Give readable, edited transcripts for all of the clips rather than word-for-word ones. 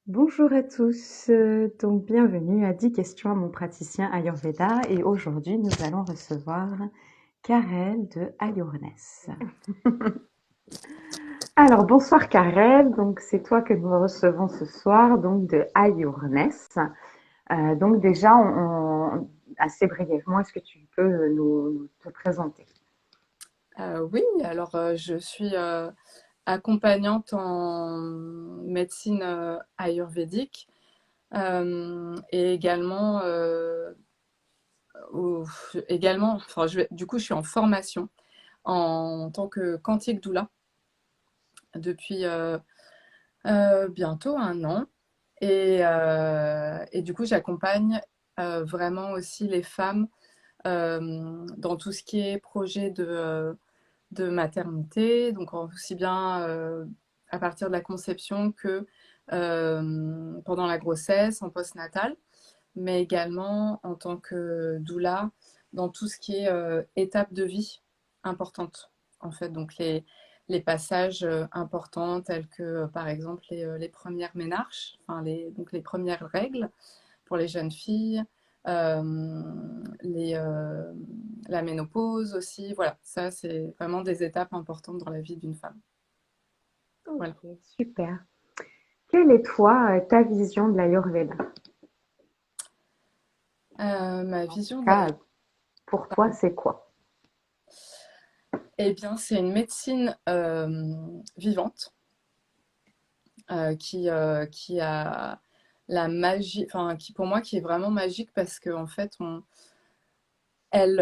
Bonjour à tous, donc bienvenue à 10 questions à mon praticien Ayurveda et aujourd'hui nous allons recevoir Karel de Ayurness. Alors bonsoir Karel, donc c'est toi que nous recevons ce soir donc de Ayurness. Donc déjà assez brièvement, est-ce que tu peux nous te présenter? Oui, alors je suis accompagnante en médecine ayurvédique et également, enfin, du coup, je suis en formation en tant que Quantique Doula depuis bientôt un an. Et du coup, j'accompagne vraiment aussi les femmes dans tout ce qui est projet de maternité, donc aussi bien à partir de la conception que pendant la grossesse, en postnatal, mais également en tant que doula dans tout ce qui est étapes de vie importantes, en fait. Donc les passages importants tels que par exemple les premières ménarches, enfin donc les premières règles pour les jeunes filles, euh, les, euh, la ménopause aussi. Voilà, ça c'est vraiment des étapes importantes dans la vie d'une femme. Voilà. Ok, super. Quelle est toi ta vision de l'Ayurveda? Ma En tout vision de cas, pour toi, c'est quoi? eh bien, c'est une médecine vivante qui a la magie, enfin, qui pour moi qui est vraiment magique parce qu'en fait, elle,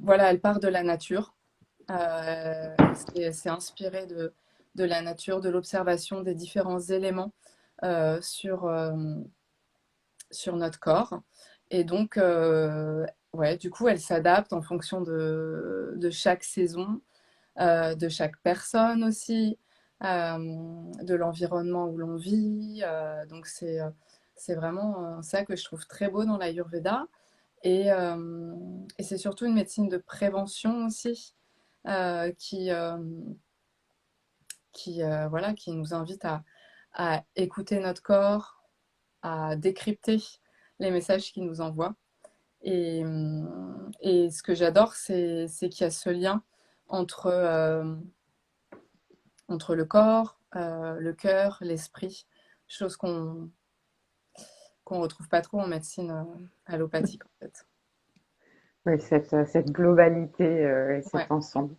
voilà, elle part de la nature. C'est inspiré de la nature, de l'observation des différents éléments euh, sur, euh, sur notre corps. Et donc, ouais, du coup, elle s'adapte en fonction de chaque saison, de chaque personne aussi, de l'environnement où l'on vit. Donc, c'est vraiment ça que je trouve très beau dans l'Ayurveda. Et c'est surtout une médecine de prévention aussi, qui voilà, qui nous invite à écouter notre corps, à décrypter les messages qu'il nous envoie. Et ce que j'adore, c'est qu'il y a ce lien entre, entre le corps, le cœur, l'esprit, chose qu'on retrouve pas trop en médecine allopathique en fait. Oui, cette globalité et Ouais. cet ensemble.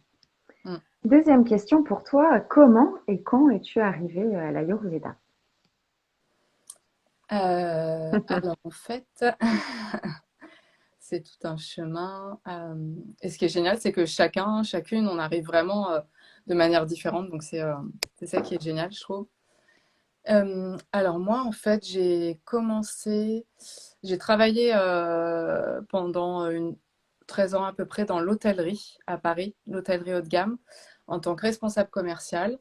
Mm. Deuxième question pour toi, comment et quand es-tu arrivé à l'Ayurveda? Alors en fait, c'est tout un chemin. Et ce qui est génial, c'est que chacune, on arrive vraiment de manière différente. Donc c'est ça qui est génial, je trouve. Alors moi, en fait, j'ai travaillé pendant 13 ans à peu près dans l'hôtellerie à Paris, l'hôtellerie haut de gamme, en tant que responsable commercial.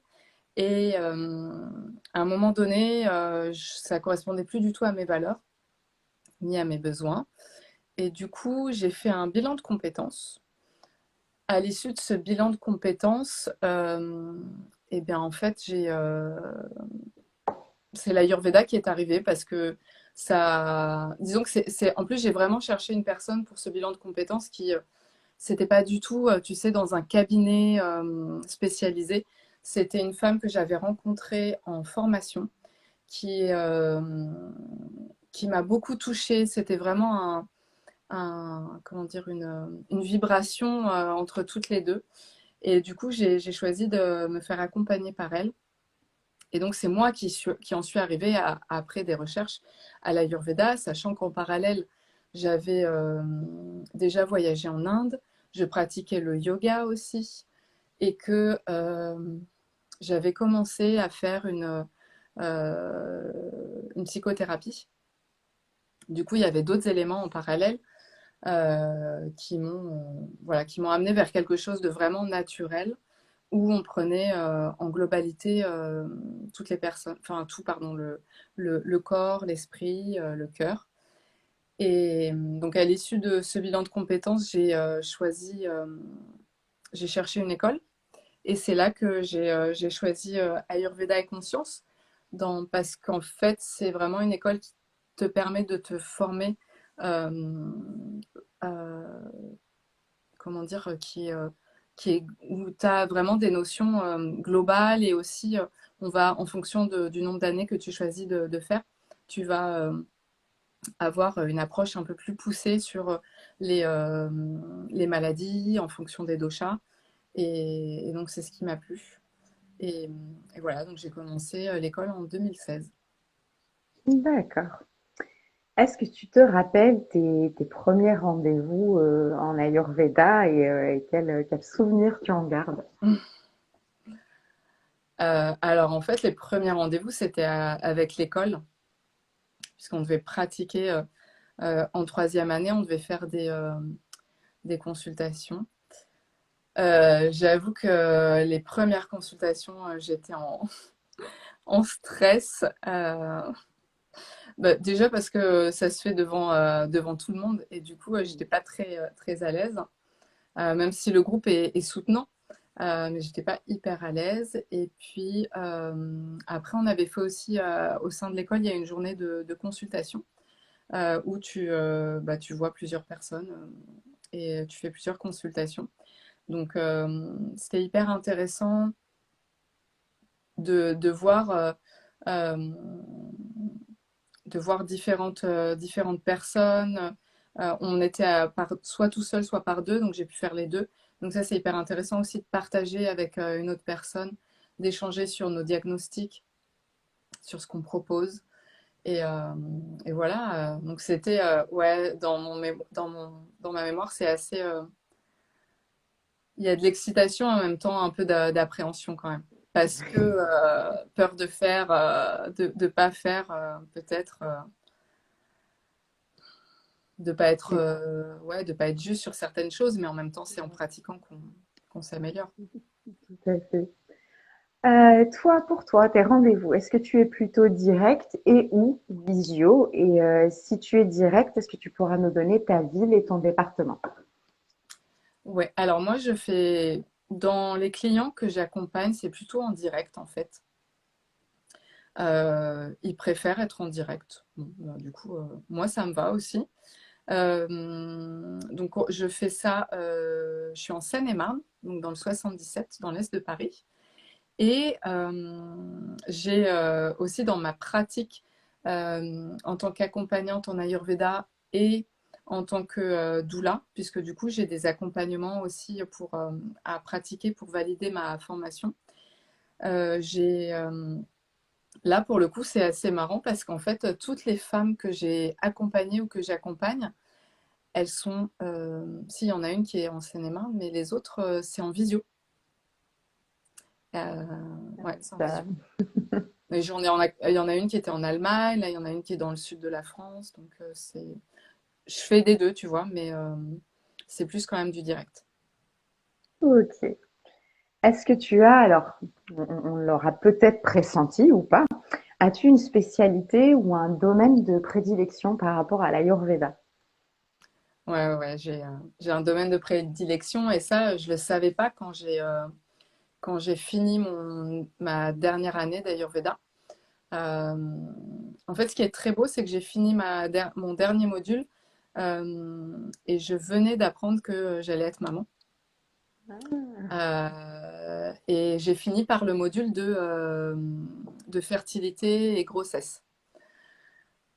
Et à un moment donné, ça correspondait plus du tout à mes valeurs ni à mes besoins. Et du coup, j'ai fait un bilan de compétences. À l'issue de ce bilan de compétences, eh bien, en fait, c'est l'Ayurveda qui est arrivé parce que disons que en plus, j'ai vraiment cherché une personne pour ce bilan de compétences qui, c'était pas du tout, tu sais, dans un cabinet spécialisé. C'était une femme que j'avais rencontrée en formation qui, euh, qui m'a beaucoup touchée. C'était vraiment comment dire, une vibration entre toutes les deux. Et du coup, j'ai choisi de me faire accompagner par elle. Et donc, c'est moi qui en suis arrivée après des recherches à l'Ayurveda, sachant qu'en parallèle, j'avais déjà voyagé en Inde, je pratiquais le yoga aussi, et que j'avais commencé à faire une psychothérapie. Du coup, il y avait d'autres éléments en parallèle voilà, qui m'ont amené vers quelque chose de vraiment naturel où on prenait en globalité toutes les personnes, enfin tout, pardon, le corps, l'esprit, le cœur. Et donc à l'issue de ce bilan de compétences, j'ai cherché une école et c'est là que j'ai choisi Ayurveda et Conscience parce qu'en fait, c'est vraiment une école qui te permet de te former, euh, euh, comment dire, où tu as vraiment des notions globales et aussi, en fonction du nombre d'années que tu choisis de faire, tu vas avoir une approche un peu plus poussée sur les, euh, les maladies en fonction des doshas. Et donc, c'est ce qui m'a plu. Et, et voilà, donc j'ai commencé l'école en 2016. D'accord. Est-ce que tu te rappelles tes premiers rendez-vous en Ayurveda et quel souvenir tu en gardes? Alors, en fait, les premiers rendez-vous, c'était avec l'école, puisqu'on devait pratiquer en troisième année, on devait faire des consultations. J'avoue que les premières consultations, j'étais en stress. Bah, déjà parce que ça se fait devant tout le monde et du coup, j'étais pas très à l'aise, même si le groupe est soutenant. Mais j'étais pas hyper à l'aise. Et puis après, on avait fait aussi au sein de l'école, il y a une journée de consultation où tu vois plusieurs personnes et tu fais plusieurs consultations. Donc c'était hyper intéressant de voir euh, différentes personnes. On était soit tout seul, soit par deux, donc j'ai pu faire les deux. Donc ça, c'est hyper intéressant aussi de partager avec une autre personne, d'échanger sur nos diagnostics, sur ce qu'on propose. Et, euh, et voilà, donc c'était, ouais, dans ma mémoire, c'est assez... il y a de l'excitation en même temps un peu d'appréhension quand même. Parce que peur de faire, de pas faire, peut-être. De pas être ouais, de pas être juste sur certaines choses, mais en même temps c'est en pratiquant qu'on s'améliore. Tout à fait. Toi, pour toi, tes rendez-vous, est-ce que tu es plutôt direct et ou visio? Et si tu es direct, est-ce que tu pourras nous donner ta ville et ton département? Ouais, alors moi je fais dans les clients que j'accompagne, c'est plutôt en direct en fait. Ils préfèrent être en direct. Bon, bah, du coup, moi ça me va aussi. Donc je fais ça, je suis en Seine-et-Marne, donc dans le 77, dans l'est de Paris. Et j'ai aussi dans ma pratique en tant qu'accompagnante en Ayurveda et en tant que doula, puisque du coup j'ai des accompagnements aussi à pratiquer pour valider ma formation. J'ai Là pour le coup c'est assez marrant parce qu'en fait toutes les femmes que j'ai accompagnées ou que j'accompagne, elles sont, s'il y en a une qui est en Seine-et-Marne, mais les autres c'est en visio. Euh, ouais, c'est en visio. Ça- Mais il y en a une qui était en Allemagne, là il y en a une qui est dans le sud de la France, donc je fais des deux, tu vois, mais c'est plus quand même du direct. Ok. Est-ce que tu as, alors, on l'aura peut-être pressenti ou pas, as-tu une spécialité ou un domaine de prédilection par rapport à l'Ayurveda? Ouais, ouais, ouais, j'ai un domaine de prédilection et ça, je le savais pas quand j'ai fini ma dernière année d'Ayurveda. Euh, En fait, ce qui est très beau, c'est que j'ai fini mon dernier module et je venais d'apprendre que j'allais être maman. Et j'ai fini par le module de fertilité et grossesse.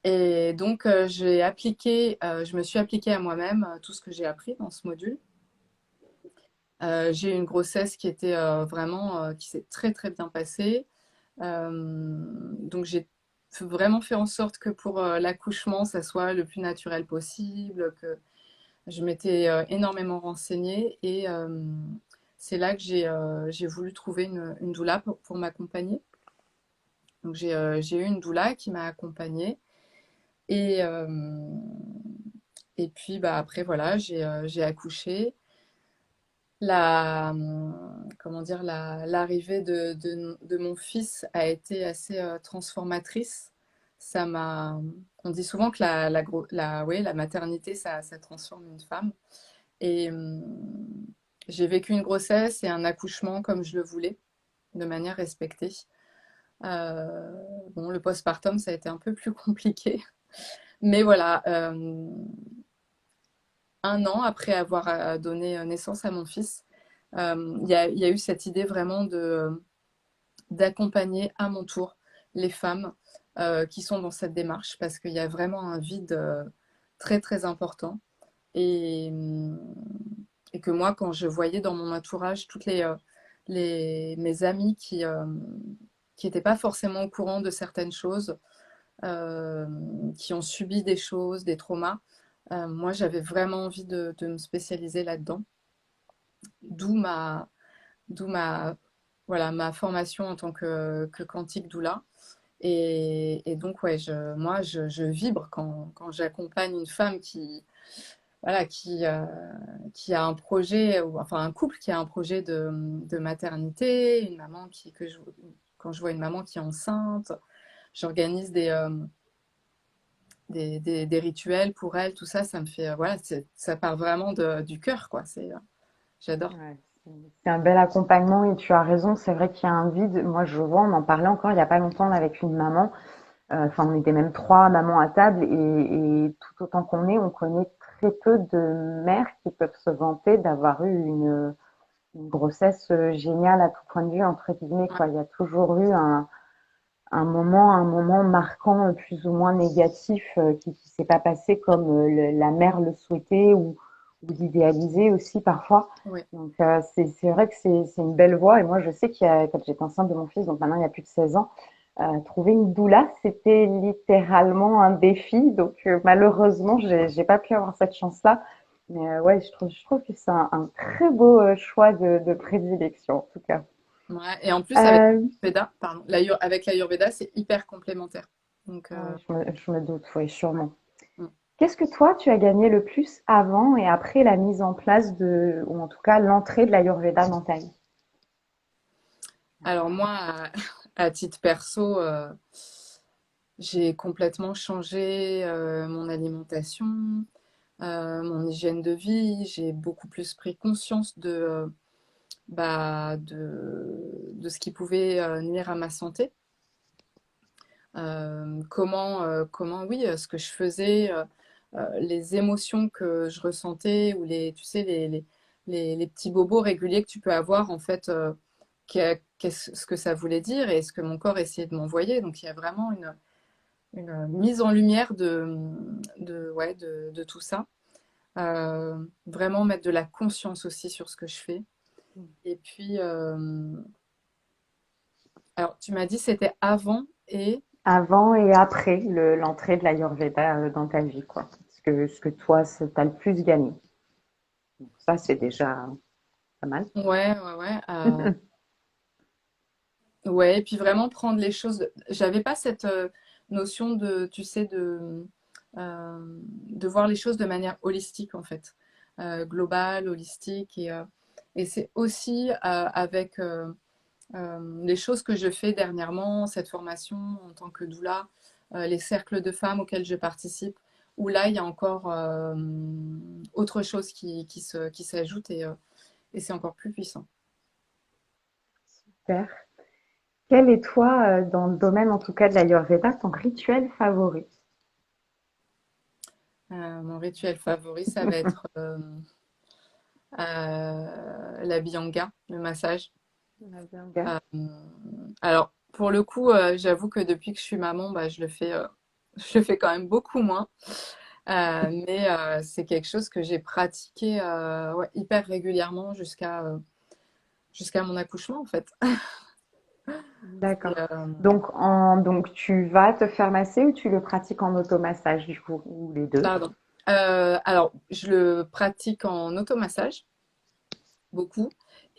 Et donc, je me suis appliquée à moi-même tout ce que j'ai appris dans ce module. J'ai eu une grossesse qui était qui s'est très très bien passée. Donc, j'ai vraiment fait en sorte que pour l'accouchement, ça soit le plus naturel possible, que je m'étais énormément renseignée et c'est là que j'ai voulu trouver une doula pour m'accompagner. Donc j'ai eu une doula qui m'a accompagnée et, et puis bah, après voilà, j'ai accouché. Comment dire, l'arrivée de mon fils a été assez transformatrice. On dit souvent que ouais, la maternité, ça transforme une femme. Et j'ai vécu une grossesse et un accouchement comme je le voulais, de manière respectée. Euh, bon, le postpartum, ça a été un peu plus compliqué. Mais voilà, 1 an après avoir donné naissance à mon fils, il y a eu cette idée vraiment d'accompagner à mon tour les femmes qui sont dans cette démarche parce qu'il y a vraiment un vide très très important et, et que moi quand je voyais dans mon entourage toutes mes amies qui n'étaient pas forcément au courant de certaines choses, euh, qui ont subi des choses, des traumas, moi j'avais vraiment envie de me spécialiser là-dedans, d'où ma, d'où ma, voilà, ma formation en tant que quantique doula. Et donc, ouais, moi, je vibre quand j'accompagne une femme voilà, qui a un projet, ou, enfin un couple qui a un projet de maternité, une maman quand je vois une maman qui est enceinte, j'organise des rituels pour elle, tout ça, ça me fait, voilà, ça part vraiment du cœur, quoi. J'adore. Ouais, c'est un bel accompagnement et tu as raison, c'est vrai qu'il y a un vide. Moi, je vois, on en parlait encore il y a pas longtemps avec une maman. Enfin, on était même trois mamans à table et tout autant qu'on est, on connaît très peu de mères qui peuvent se vanter d'avoir eu une grossesse géniale à tout point de vue, entre guillemets, quoi. Il y a toujours eu un moment marquant plus ou moins négatif qui s'est pas passé comme la mère le souhaitait ou l'idéalisait aussi parfois. Oui. Donc c'est vrai que c'est une belle voie et moi je sais quand j'étais enceinte de mon fils, donc maintenant il y a plus de 16 ans, trouver une doula c'était littéralement un défi. Donc malheureusement j'ai pas pu avoir cette chance-là. Mais ouais, je trouve que c'est un très beau choix de prédilection en tout cas. Ouais, et en plus, avec Euh, l'Ayurveda, pardon, avec l'Ayurveda, c'est hyper complémentaire. Donc, ouais, je me doute, oui, sûrement. mm. Qu'est-ce que toi, tu as gagné le plus avant et après la mise en place ou en tout cas l'entrée de l'Ayurveda dans ta vie? Alors moi, à titre perso, j'ai complètement changé mon alimentation, mon hygiène de vie. J'ai beaucoup plus pris conscience de ce qui pouvait nuire à ma santé. Oui, ce que je faisais, les émotions que je ressentais ou tu sais, les petits bobos réguliers que tu peux avoir, en fait, qu'est-ce ce que ça voulait dire et ce que mon corps essayait de m'envoyer. Donc, il y a vraiment une mise en lumière ouais, de tout ça. Vraiment mettre de la conscience aussi sur ce que je fais. Et puis, alors, tu m'as dit c'était avant et Avant et après l'entrée de l'Ayurveda dans ta vie, quoi. Ce que toi, tu as le plus gagné. Donc ça, c'est déjà pas mal. ouais, ouais, ouais. Ouais, et puis vraiment prendre les choses. J'avais pas cette notion tu sais, de voir les choses de manière holistique en fait, globale, holistique, et c'est aussi avec les choses que je fais dernièrement, cette formation en tant que doula, les cercles de femmes auxquels je participe, où là il y a encore autre chose qui s'ajoute et c'est encore plus puissant. Super. Quel est toi, dans le domaine en tout cas de l'Ayurveda, ton rituel favori? Mon rituel favori, ça va être la Bianga, le massage. La Virga. Euh, alors, pour le coup, j'avoue que depuis que je suis maman, bah, je le fais quand même beaucoup moins. Mais c'est quelque chose que j'ai pratiqué ouais, hyper régulièrement jusqu'à mon accouchement, en fait. Et, D'accord. Donc tu vas te faire masser ou tu le pratiques en automassage du coup, ou les deux? pardon. Alors, je le pratique en automassage, beaucoup.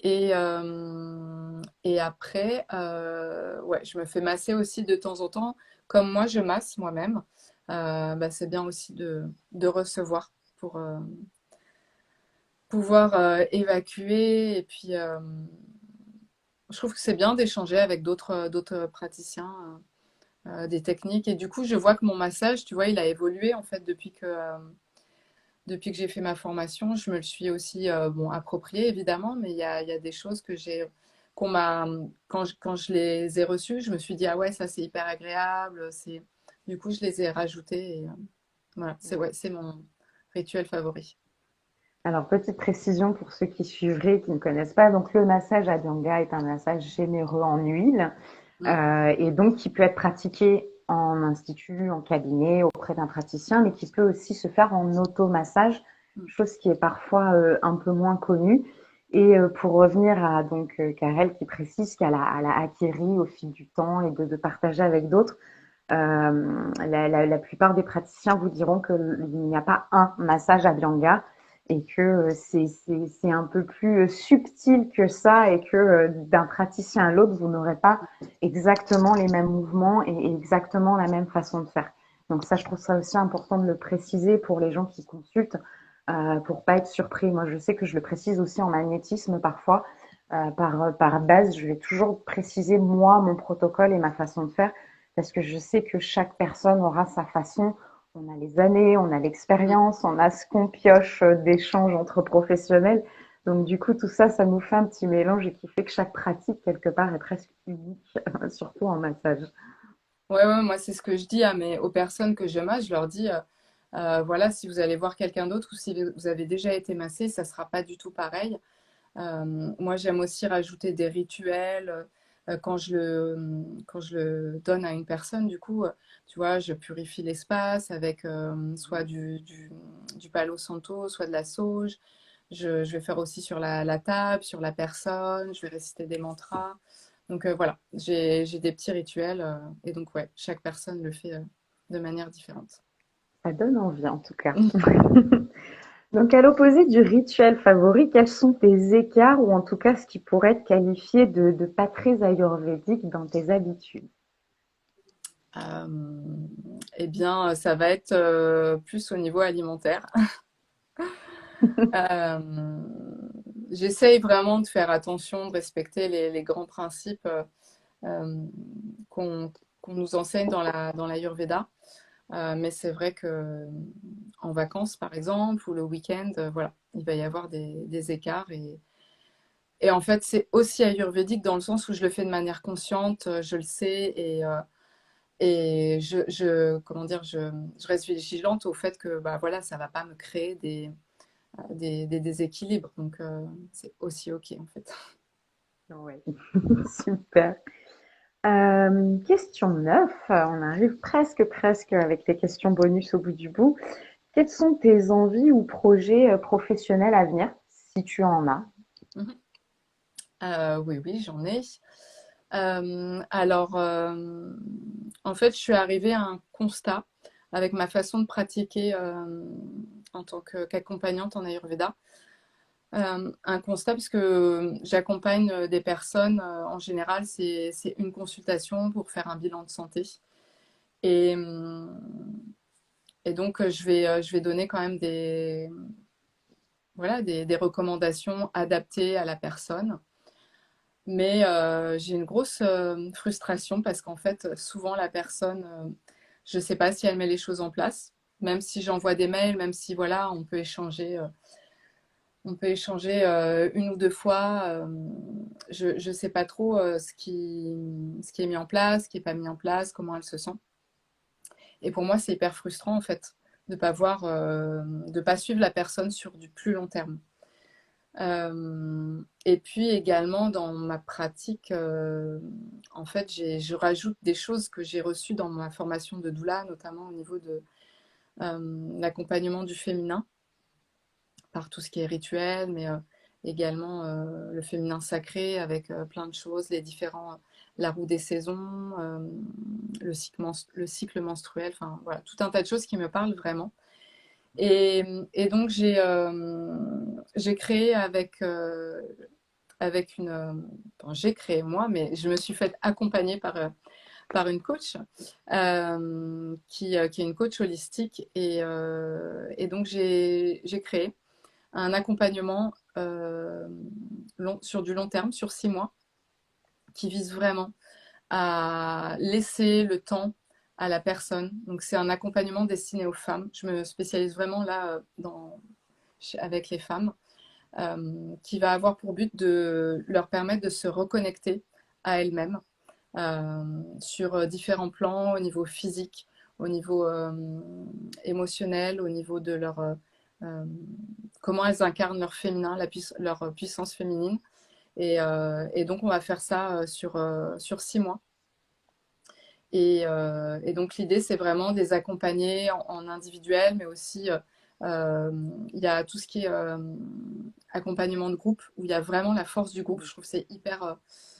Et après, ouais, je me fais masser aussi de temps en temps. Comme moi, je masse moi-même. Bah, c'est bien aussi de recevoir pour pouvoir évacuer. Et puis, je trouve que c'est bien d'échanger avec d'autres praticiens des techniques. Et du coup, je vois que mon massage, tu vois, il a évolué en fait depuis que j'ai fait ma formation. Je me le suis aussi bon, approprié évidemment, mais il y a des choses que j'ai qu'on m'a, quand je les ai reçus, je me suis dit, ah ouais, ça c'est hyper agréable. Du coup, je les ai rajoutés. Et, voilà, ouais, c'est mon rituel favori. Alors, petite précision pour ceux qui suivraient, qui ne connaissent pas. Donc, le massage Abhyanga est un massage généreux en huile Mm. et donc qui peut être pratiqué en institut, en cabinet, auprès d'un praticien, mais qui peut aussi se faire en automassage, Mm. chose qui est parfois un peu moins connue. Et pour revenir à donc Karel qui précise qu'elle a acquéri au fil du temps et de partager avec d'autres, la plupart des praticiens vous diront qu'il n'y a pas un massage Abhyanga et que c'est un peu plus subtil que ça et que d'un praticien à l'autre, vous n'aurez pas exactement les mêmes mouvements et exactement la même façon de faire. Donc ça, je trouve ça aussi important de le préciser pour les gens qui consultent, pour pas être surpris. Moi, je sais que je le précise aussi en magnétisme parfois. Par base, je vais toujours préciser moi mon protocole et ma façon de faire parce que je sais que chaque personne aura sa façon. On a les années, on a Mm. l'expérience, on a ce qu'on pioche d'échanges entre professionnels. Donc du coup, tout ça, ça nous fait un petit mélange et qui fait que chaque pratique, quelque part, est presque unique, surtout en massage. Ouais, ouais, moi, c'est ce que je dis aux personnes que je masse. Je leur dis, voilà, si vous allez voir quelqu'un d'autre ou si vous avez déjà été massé, ça sera pas du tout pareil. Moi, j'aime aussi rajouter des rituels quand je le donne à une personne. Du coup, tu vois, je purifie l'espace avec soit du palo santo, soit de la sauge. Je vais faire aussi sur la table, sur la personne. Je vais réciter des mantras. Donc voilà, j'ai des petits rituels. Et donc, ouais, chaque personne le fait de manière différente. Ça donne envie, en tout cas. Donc, à l'opposé du rituel favori, quels sont tes écarts ou en tout cas ce qui pourrait être qualifié de pas très ayurvédique dans tes habitudes? Euh, eh bien, ça va être plus au niveau alimentaire. Euh, J'essaye vraiment de faire attention, de respecter les grands principes euh, qu'on qu'on nous enseigne dans l'Ayurveda. Mais c'est vrai que en vacances, par exemple, ou le week-end, voilà, il va y avoir des écarts. Et en fait, c'est aussi ayurvédique dans le sens où je le fais de manière consciente, je le sais, et comment dire, je reste vigilante au fait que bah, voilà, ça ne va pas me créer des déséquilibres. Donc, c'est aussi OK, en fait. Ouais, super. Question 9. On arrive presque avec les questions bonus au bout du bout. Quelles sont tes envies ou projets professionnels à venir, si tu en as? Mhm. Oui, oui, j'en ai. Alors, en fait, je suis arrivée à un constat avec ma façon de pratiquer en tant qu'accompagnante en Ayurveda. Un constat parce que j'accompagne des personnes, en général, c'est une consultation pour faire un bilan de santé. Et, et donc, je vais donner quand même voilà, des recommandations adaptées à la personne. Mais j'ai une grosse frustration parce qu'en fait, souvent la personne, je ne sais pas si elle met les choses en place, même si j'envoie des mails, même si voilà, on peut échanger une ou deux fois. Je ne sais pas trop ce qui est mis en place, ce qui n'est pas mis en place, comment elle se sent. Et pour moi, c'est hyper frustrant en fait de pas voir, de pas suivre la personne sur du plus long terme. Et puis également dans ma pratique, en fait, je rajoute des choses que j'ai reçues dans ma formation de doula, notamment au niveau de l'accompagnement du féminin, par tout ce qui est rituel, mais également le féminin sacré avec plein de choses, la roue des saisons, le cycle menstruel, enfin voilà, tout un tas de choses qui me parlent vraiment. Et donc j'ai créé avec bon, j'ai créé moi, mais je me suis fait accompagner par une coach qui est une coach holistique. Et donc, j'ai créé un accompagnement sur du long terme, sur 6 mois, qui vise vraiment à laisser le temps à la personne. Donc, c'est un accompagnement destiné aux femmes. Je me spécialise vraiment là avec les femmes qui va avoir pour but de leur permettre de se reconnecter à elles-mêmes sur différents plans, au niveau physique, au niveau émotionnel, au niveau de leur euh, comment elles incarnent leur féminin, leur puissance féminine. Et donc on va faire ça sur 6 mois. Et donc l'idée, c'est vraiment de les accompagner en individuel, mais aussi il y a tout ce qui est accompagnement de groupe, où il y a vraiment la force du groupe. Je trouve que c'est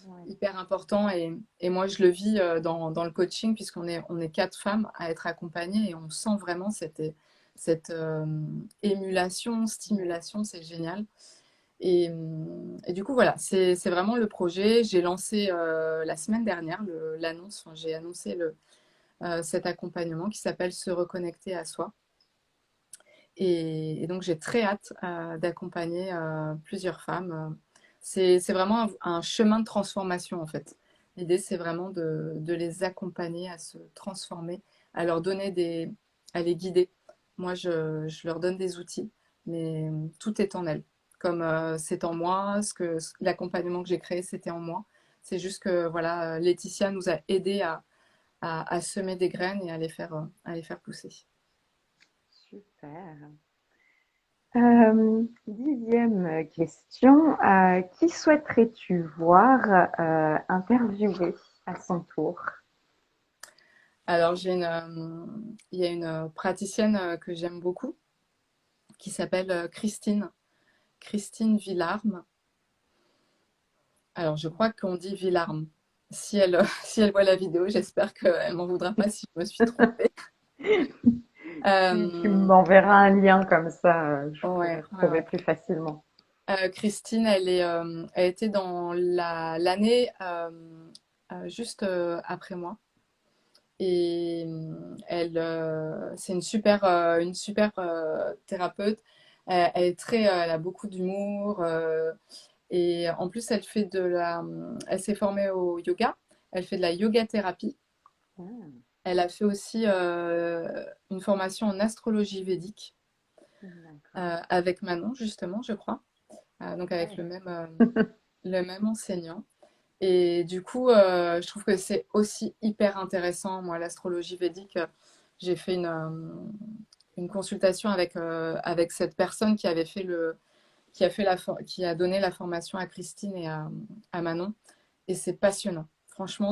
Ouais. hyper important. Et moi, je le vis dans le coaching, puisqu'on est 4 femmes à être accompagnées et on sent vraiment cette émulation, Ouais. stimulation, c'est génial. Et du coup, voilà, c'est vraiment le projet. J'ai lancé la semaine dernière l'annonce, enfin, j'ai annoncé cet accompagnement qui s'appelle Se reconnecter à soi. Et donc, j'ai très hâte d'accompagner plusieurs femmes. C'est vraiment un chemin de transformation, en fait. L'idée, c'est vraiment de les accompagner à se transformer, à leur donner à les guider. Moi, je leur donne des outils, mais tout est en elles. Comme c'est en moi, l'accompagnement que j'ai créé, c'était en moi. C'est juste que, voilà, Laetitia nous a aidés à semer des graines et à les faire pousser. Super. 10e question. Qui souhaiterais-tu voir interviewer à son tour? Alors, il y a une praticienne que j'aime beaucoup qui s'appelle Christine Villarme. Alors, je crois qu'on dit Villarme. Si elle, si elle voit la vidéo, j'espère qu'elle m'en voudra pas si je me suis trompée. Tu Euh, m'enverras un lien comme ça, je pourrai ouais, ouais, retrouver ouais. plus facilement. Christine, elle était dans l'année juste après moi. Et c'est une super thérapeute. Elle a beaucoup d'humour. Et en plus, elle s'est formée au yoga. Elle fait de la yoga thérapie. Ah, Elle a fait aussi une formation en astrologie védique d'accord. avec Manon, justement, je crois. Donc avec Ouais. le même enseignant. Et du coup, je trouve que c'est aussi hyper intéressant. Moi, l'astrologie védique, j'ai fait une consultation avec cette personne qui a donné la formation à Christine et à Manon. Et c'est passionnant. Franchement,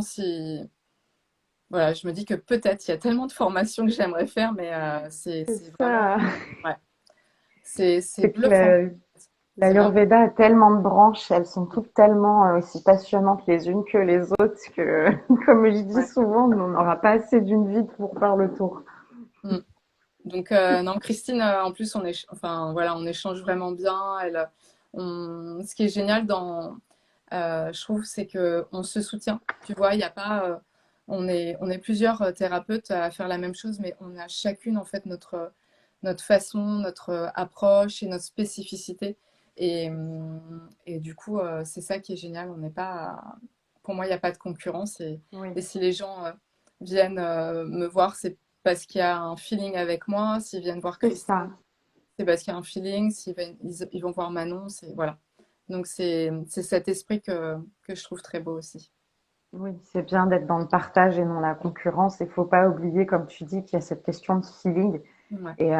voilà, je me dis que peut-être il y a tellement de formations que j'aimerais faire, mais C'est c'est vraiment, ça. ouais, c'est C'est que bluffant. C'est vraiment, l'Ayurveda a tellement de branches, elles sont toutes tellement aussi passionnantes les unes que les autres que, comme je dis ouais. souvent, on n'aura pas assez d'une vie pour faire le tour. Mm. Donc, non, Christine, en plus, enfin, voilà, on échange vraiment bien. Ce qui est génial je trouve, c'est que on se soutient. Tu vois, il y a pas, on est plusieurs thérapeutes à faire la même chose, mais on a chacune, en fait, notre façon, notre approche et notre spécificité. Et du coup, c'est ça qui est génial. Pour moi, il n'y a pas de concurrence. Et, Oui, et si les gens viennent me voir, c'est parce qu'il y a un feeling avec moi. S'ils viennent voir c'est Christine, ça. c'est parce qu'il y a un feeling. Ils vont voir Manon, voilà. Donc c'est cet esprit que je trouve très beau aussi. Oui, c'est bien d'être dans le partage et non la concurrence. Il faut pas oublier, comme tu dis, qu'il y a cette question de feeling. Ouais, Et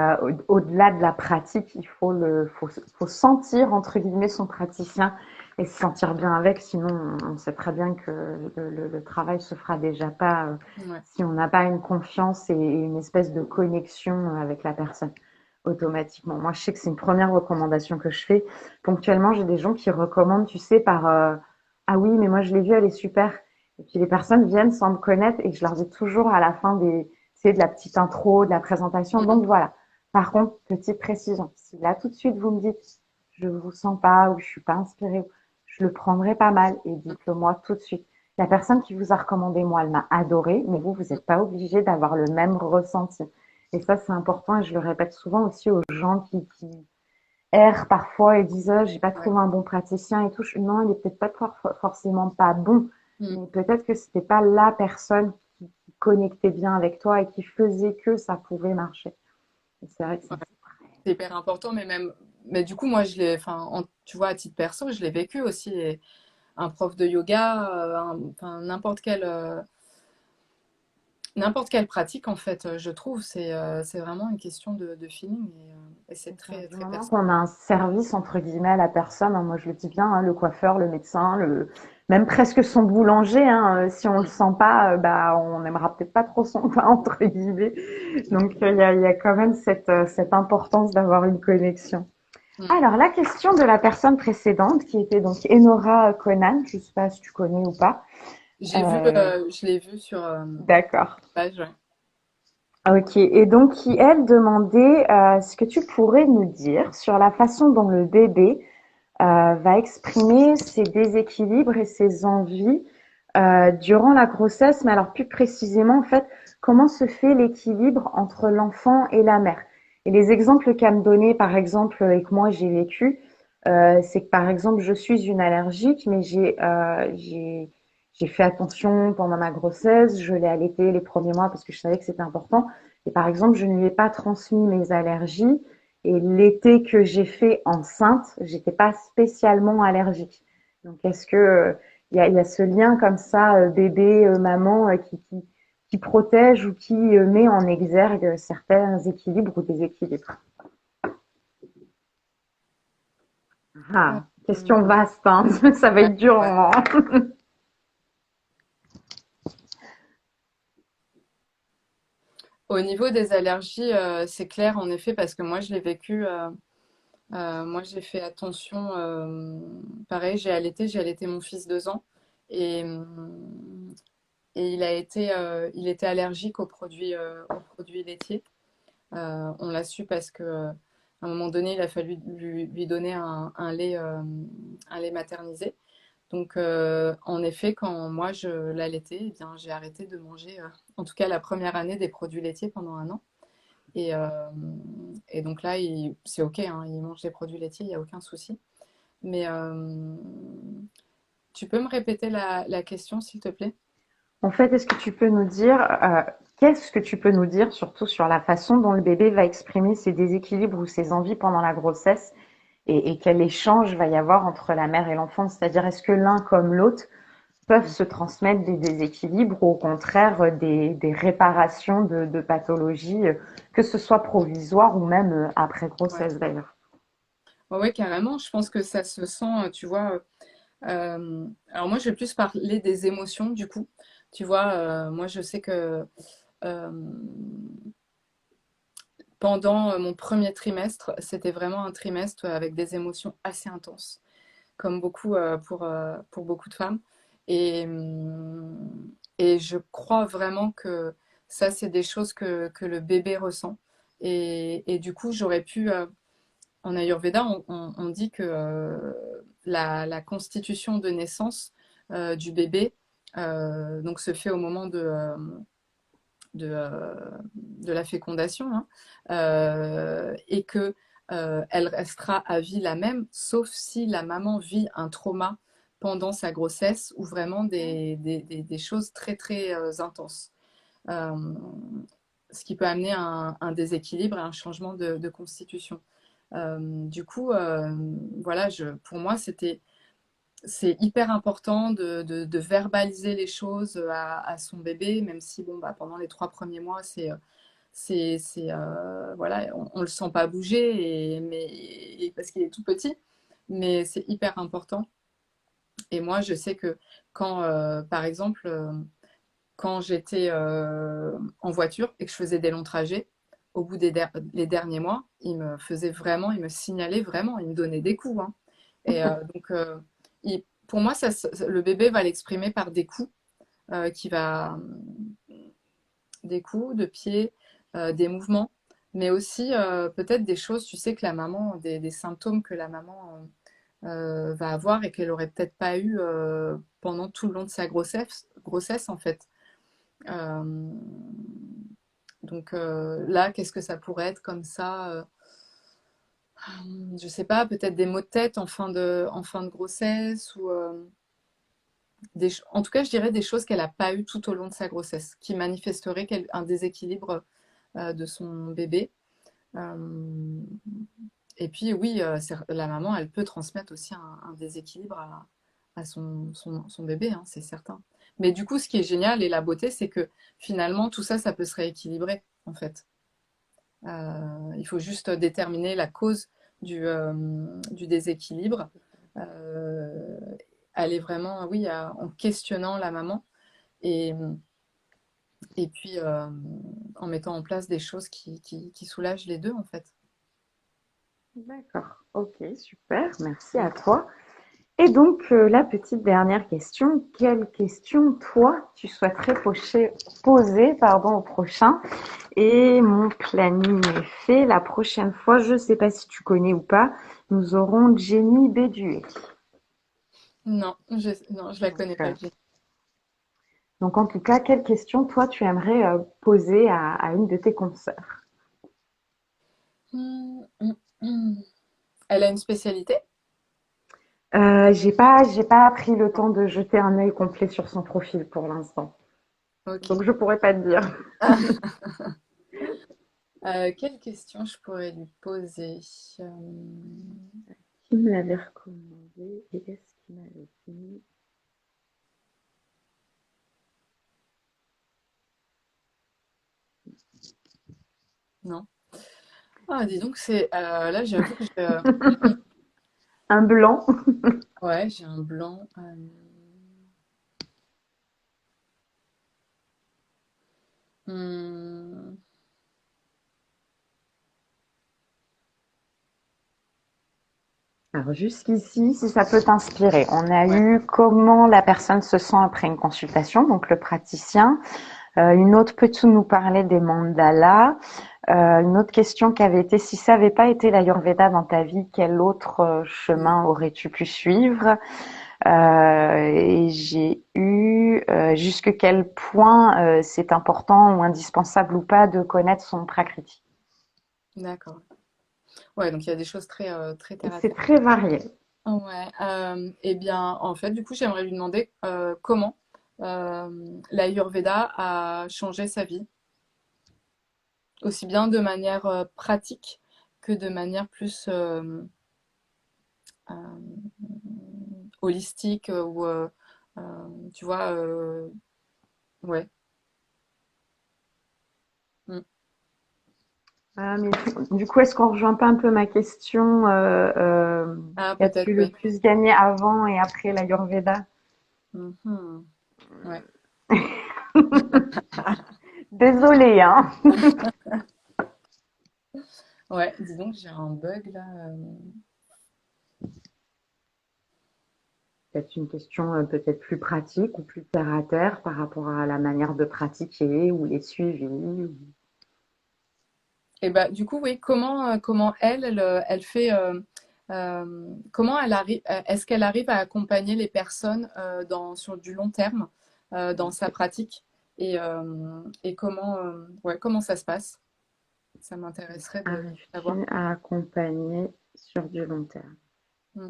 au-delà de la pratique, faut sentir entre guillemets son praticien et se sentir bien avec. Sinon, on sait très bien que le travail se fera déjà pas ouais, si on n'a pas une confiance et une espèce de connexion avec la personne automatiquement. Moi, je sais que c'est une première recommandation que je fais. Ponctuellement, j'ai des gens qui recommandent, tu sais, par ah oui, mais moi je l'ai vue, elle est super. Et puis les personnes viennent sans me connaître et je leur dis toujours à la fin de la petite intro, de la présentation. mm, Donc voilà. Par contre, petite précision, si là tout de suite vous me dites je vous sens pas ou je suis pas inspirée, je le prendrai pas mal et dites-le moi tout de suite. La personne qui vous a recommandé, moi, elle m'a adoré, mais vous mm, n'êtes pas obligé d'avoir le même ressenti. Et ça, c'est important et je le répète souvent aussi aux gens qui errent parfois et disent j'ai pas ouais, trouvé un bon praticien et tout. Non, il est peut-être pas forcément pas bon, mm, mais peut-être que c'était pas la personne qui connectait bien avec toi et qui faisait que ça pouvait marcher. Et c'est vrai que ça, ouais. c'est très... C'est hyper important, mais même mais du coup, moi, tu vois, à titre perso, je l'ai vécu aussi. Et un prof de yoga, enfin, n'importe quelle pratique, en fait, je trouve, c'est vraiment une question de feeling et c'est C'est ça. très, Du très moment personnel. qu'on a un service entre guillemets à la personne, hein, moi je le dis bien, hein, le coiffeur, le médecin, même presque son boulanger, hein, si on le Mm, sent pas, bah on n'aimera peut-être pas trop son pain entre guillemets. Donc il y a quand même cette importance d'avoir une connexion. mm. Alors la question de la personne précédente qui était donc Enora Conan, je sais pas si tu connais ou pas. Euh, Je l'ai vu sur d'accord. page, ouais. Ok, et donc qui elle demandait ce que tu pourrais nous dire sur la façon dont le bébé va exprimer ses déséquilibres et ses envies durant la grossesse, mais alors plus précisément en fait, comment se fait l'équilibre entre l'enfant et la mère. Et les exemples qu'elle me donnait, par exemple, et que moi j'ai vécu, c'est que par exemple je suis une allergique, mais j'ai fait attention pendant ma grossesse, je l'ai allaitée les premiers mois parce que je savais que c'était important. Et par exemple, je ne lui ai pas transmis mes allergies. Et l'été que j'ai fait enceinte, j'étais pas spécialement allergique. Donc, est-ce que il y a ce lien comme ça, bébé, maman, qui protège ou qui met en exergue certains équilibres ou déséquilibres? Euh, Ah, question vaste, hein. Ça va ouais, être dur, ouais. hein. Au niveau des allergies, c'est clair en effet parce que moi je l'ai vécu. Moi j'ai fait attention. Pareil, j'ai allaité mon fils 2 ans et, et il était allergique aux produits laitiers. On l'a su parce que à un moment donné, il a fallu lui donner un lait maternisé. Donc, en effet, quand moi je l'allaitais, eh bien, j'ai arrêté de manger, en tout cas la première année, des produits laitiers pendant un an. Et, euh, et donc là, c'est OK, hein, il mange des produits laitiers, il n'y a aucun souci. Mais tu peux me répéter la question, s'il te plaît? En fait, est-ce que tu peux nous dire, qu'est-ce que tu peux nous dire surtout sur la façon dont le bébé va exprimer ses déséquilibres ou ses envies pendant la grossesse et quel échange va y avoir entre la mère et l'enfant? C'est-à-dire, est-ce que l'un comme l'autre peuvent se transmettre des déséquilibres ou au contraire des réparations de pathologies, que ce soit provisoire ou même après Ouais. grossesse d'ailleurs? Ouais, ouais, carrément. Je pense que ça se sent, tu vois. Alors moi, je vais plus parler des émotions, du coup. Tu vois, moi, je sais que euh, pendant mon premier trimestre, c'était vraiment un trimestre avec des émotions assez intenses, comme beaucoup pour beaucoup de femmes. Et, et je crois vraiment que ça, c'est des choses que le bébé ressent. Et du coup, j'aurais pu, en Ayurveda, on dit que la constitution de naissance du bébé donc se fait au moment de la fécondation, hein, et que elle restera à vie la même, sauf si la maman vit un trauma pendant sa grossesse ou vraiment des choses très très intenses. Euh, Ce qui peut amener un déséquilibre et un changement de constitution. Du coup, voilà, pour moi, c'est hyper important de verbaliser les choses à son bébé, même si bon, bah, pendant les 3 premiers mois, voilà, on le sent pas bouger, parce qu'il est tout petit, mais c'est hyper important. Et moi, je sais que quand, par exemple, quand j'étais en voiture et que je faisais des longs trajets, au bout les derniers mois, il me signalait vraiment, il me donnait des coups, hein. Et donc, pour moi, le bébé va l'exprimer par des coups, qui va, des coups de pied, des mouvements, mais aussi peut-être des choses, tu sais, que la maman, des symptômes que la maman va avoir et qu'elle aurait peut-être pas eu pendant tout le long de sa grossesse en fait. Euh, donc là, qu'est-ce que ça pourrait être comme ça je sais pas, peut-être des maux de tête en fin de grossesse ou en tout cas, je dirais des choses qu'elle n'a pas eues tout au long de sa grossesse, qui manifesteraient un déséquilibre de son bébé. Euh, et puis oui, la maman, elle peut transmettre aussi un déséquilibre à son bébé, hein, c'est certain. Mais du coup, ce qui est génial et la beauté, c'est que finalement, tout ça, ça peut se rééquilibrer, en fait. Il faut juste déterminer la cause du déséquilibre. Euh, Aller vraiment, oui, en questionnant la maman et, et puis en mettant en place des choses qui soulagent les deux, en fait. D'accord. Ok, super. Merci à toi. Et donc, la petite dernière question. Quelle question, toi, tu souhaiterais poser pardon, au prochain? Et mon planning est fait. La prochaine fois, je ne sais pas si tu connais ou pas, nous aurons Jenny Béduet. Non, je la Donc, connais pas. donc, en tout cas, quelle question, toi, tu aimerais poser à une de tes consoeurs? Hum, hum, hum. Elle a une spécialité? J'ai pas pris le temps de jeter un œil complet sur son profil pour l'instant. Ok. Donc, je pourrais pas te dire. Quelle question je pourrais lui poser? Euh, Qui me l'avait recommandé et est-ce qu'il m'avait dit? non. Ah, dis donc, là, j'avoue que Un blanc. ouais, j'ai un blanc. Hmm, Alors jusqu'ici, si ça peut t'inspirer, on a ouais. eu comment la personne se sent après une consultation, donc le praticien. Une autre peut-tu nous parler des mandalas? Une autre question qui avait été, si ça n'avait pas été l'Ayurveda dans ta vie, quel autre Hmm. chemin aurais-tu pu suivre? Et j'ai eu jusque quel point c'est important ou indispensable ou pas de connaître son prakriti. D'accord. Ouais, donc il y a des choses très terre à C'est terre. très varié. Ouais. Eh bien, en fait, du coup, j'aimerais lui demander comment l'Ayurveda a changé sa vie, aussi bien de manière pratique que de manière plus euh, holistique ou tu vois, ouais. Mm. Ah, mais du coup, est-ce qu'on rejoint pas un peu ma question Ah, peut-être, qu'as-tu le oui. plus gagné avant et après l'Ayurveda? Mhm. Ouais. Désolée, hein. Ouais, dis donc, j'ai un bug là. Peut-être une question peut-être plus pratique ou plus terre à terre par rapport à la manière de pratiquer ou les suivis. Et bah, du coup, oui, comment elle fait, comment elle arrive, est-ce qu'elle arrive à accompagner les personnes sur du long terme dans sa pratique et ouais, comment ça se passe? Ça m'intéresserait de savoir. Arrive-t-il à accompagner sur du long terme? Mm.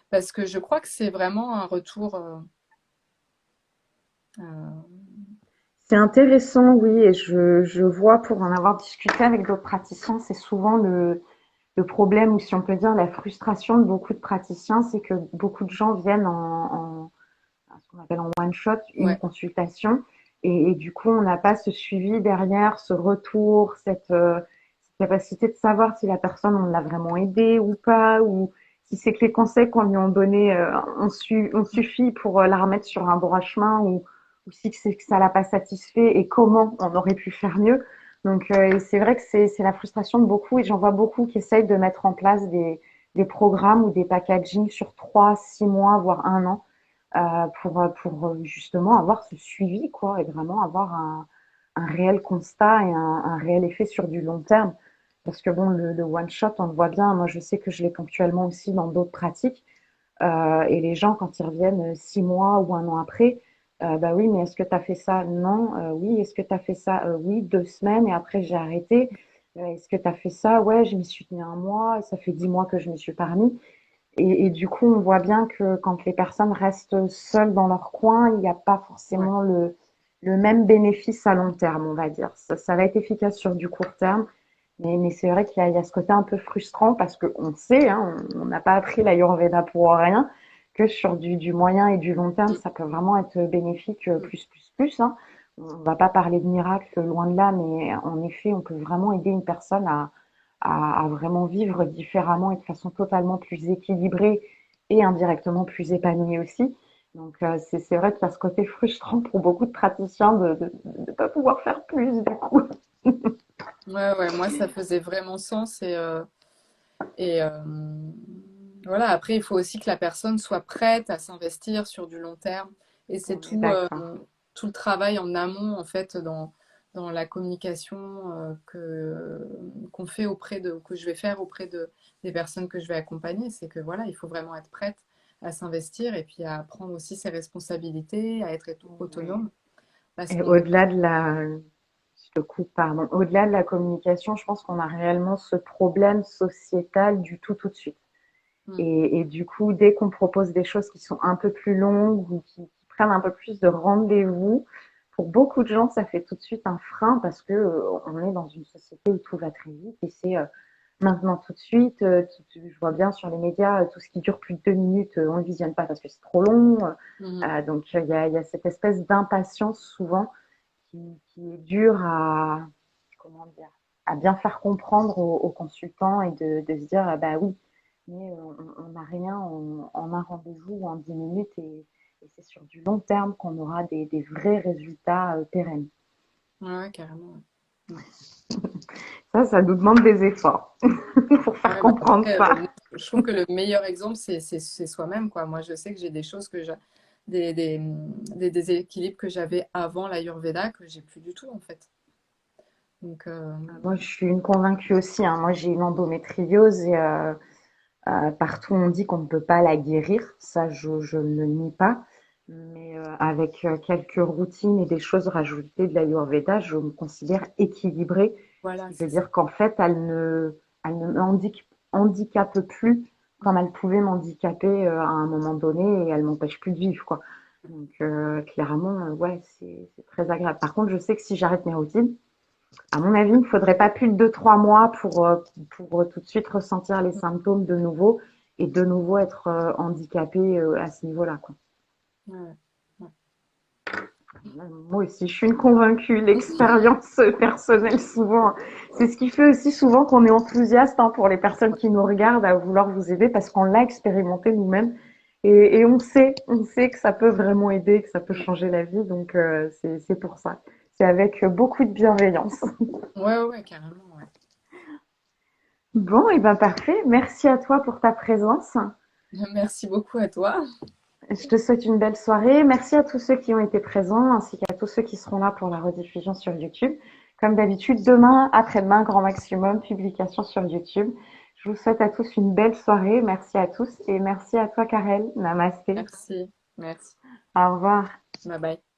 Parce que je crois que c'est vraiment un retour. Euh, C'est intéressant, oui, et je vois pour en avoir discuté avec d'autres praticiens, c'est souvent le problème, ou si on peut dire la frustration de beaucoup de praticiens, c'est que beaucoup de gens viennent ce qu'on appelle en one shot, une ouais, consultation, et du coup, on n'a pas ce suivi derrière, ce retour, cette capacité de savoir si la personne, on l'a vraiment aidée ou pas, ou si c'est que les conseils qu'on lui a donnés ont suffi pour la remettre sur un droit chemin, ou si c'est que ça l'a pas satisfait et comment on aurait pu faire mieux. Donc, c'est vrai que c'est la frustration de beaucoup, et j'en vois beaucoup qui essayent de mettre en place des programmes ou des packaging sur 3, 6 mois, voire un an, pour justement avoir ce suivi, quoi, et vraiment avoir un réel constat et un réel effet sur du long terme. Parce que bon, le one shot, on le voit bien. Moi, je sais que je l'ai ponctuellement aussi dans d'autres pratiques. Et les gens, quand ils reviennent 6 mois ou un an après, bah oui, mais est-ce que tu as fait ça? Non. Oui, est-ce que tu as fait ça? Oui, 2 semaines et après j'ai arrêté. Est-ce que tu as fait ça? Ouais, je m'y suis tenue un mois et ça fait 10 mois que je m'y suis pas remis. Et du coup, on voit bien que quand les personnes restent seules dans leur coin, il n'y a pas ouais, forcément le même bénéfice à long terme, on va dire. Ça va être efficace sur du court terme, Mais c'est vrai qu'il y a ce côté un peu frustrant parce qu'on sait, hein, on n'a pas appris l'Ayurveda pour rien, que sur du moyen et du long terme, Mm, ça peut vraiment être bénéfique mm. plus, hein. On va pas parler de miracle loin de là, mais en effet, on peut vraiment aider une personne à vraiment vivre différemment et de façon totalement plus équilibrée et indirectement plus épanouie aussi. Donc c'est vrai qu'il y a ce côté frustrant pour beaucoup de praticiens de ne pas pouvoir faire plus du coup. Ouais, ouais, moi, ça faisait vraiment sens et voilà, après, il faut aussi que la personne soit prête à s'investir sur du long terme. Et c'est On est d'accord. tout le travail en amont, en fait, dans la communication qu'on fait que je vais faire auprès des personnes que je vais accompagner. C'est que voilà, il faut vraiment être prête à s'investir et puis à prendre aussi ses responsabilités, à être Ouais. autonome. Parce Et qu'on est. au-delà de la, je te coupe, pardon, au-delà de la communication, je pense qu'on a réellement ce problème sociétal du tout de suite. Hmm, Et du coup, dès qu'on propose des choses qui sont un peu plus longues ou qui prennent un peu plus de rendez-vous, pour beaucoup de gens, ça fait tout de suite un frein parce que on est dans une société où tout va très vite et c'est maintenant tout de suite. Je vois bien sur les médias, tout ce qui dure plus de 2 minutes, on ne le visionne pas parce que c'est trop long. mhm. Donc il y a cette espèce d'impatience souvent qui est dure à, comment dire, à bien faire comprendre aux consultants et de se dire, ah bah oui, mais on n'a rien en un rendez-vous ou en 10 minutes et c'est sur du long terme qu'on aura des vrais résultats pérennes. Ouais, ouais, carrément. Ouais. Ça nous demande des efforts pour faire Ouais, bah comprendre après, ça. moi, je trouve que le meilleur exemple, c'est soi-même, quoi. Moi, je sais que j'ai des choses des déséquilibres que j'avais avant l'Ayurveda que j'ai plus du tout, en fait. Donc, Moi, je suis une convaincue aussi, hein. Moi, j'ai une endométriose et partout on dit qu'on ne peut pas la guérir. Ça, je ne le nie pas. Mais avec quelques routines et des choses rajoutées de l'Ayurveda, je me considère équilibrée. Ce voilà, qui veut c'est ça. dire qu'en fait, elle ne handicape plus comme elle pouvait m'handicaper à un moment donné et elle m'empêche plus de vivre, quoi. Donc clairement, ouais, c'est très agréable. Par contre, je sais que si j'arrête mes routines, à mon avis, il ne faudrait pas plus de 2, 3 mois pour tout de suite ressentir les symptômes de nouveau et de nouveau être handicapé à ce niveau-là, quoi. Ouais, ouais. Moi aussi, je suis une convaincue. L'expérience personnelle, souvent, c'est ce qui fait aussi souvent qu'on est enthousiaste hein, pour les personnes qui nous regardent à vouloir vous aider parce qu'on l'a expérimenté nous-mêmes et on sait que ça peut vraiment aider, que ça peut Ouais, changer la vie. Donc, c'est pour ça. C'est avec beaucoup de bienveillance. ouais, ouais, carrément, ouais. Bon, et ben parfait. Merci à toi pour ta présence. Merci beaucoup à toi. Je te souhaite une belle soirée. Merci à tous ceux qui ont été présents, ainsi qu'à tous ceux qui seront là pour la rediffusion sur YouTube. Comme d'habitude, demain, après-demain, grand maximum, publication sur YouTube. Je vous souhaite à tous une belle soirée. Merci à tous et merci à toi, Karel. Namasté. Merci, merci. Au revoir. Bye bye.